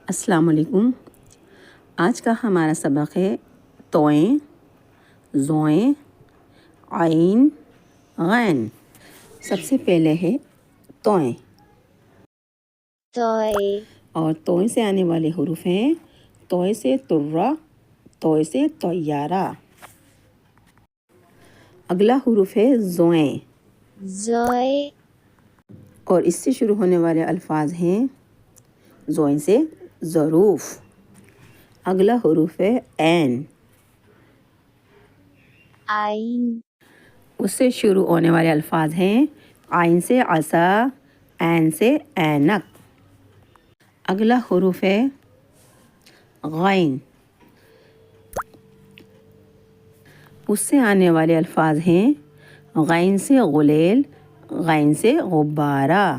السلام علیکم۔ آج کا ہمارا سبق ہے توئیں، زوئیں، عین، غین۔ سب سے پہلے ہے توئیں، اور توئیں سے آنے والے حروف ہیں توئیں سے ترہ، توئیں سے طیارہ۔ اگلا حروف ہے زوئیں، اور اس سے شروع ہونے والے الفاظ ہیں زوئیں سے ظروف۔ اگلا حروف ہے عین، اس سے شروع ہونے والے الفاظ ہیں عین سے عصا، عین سے عینک۔ اگلا حروف ہے غین، اس سے آنے والے الفاظ ہیں غین سے غلیل، غین سے غبارہ۔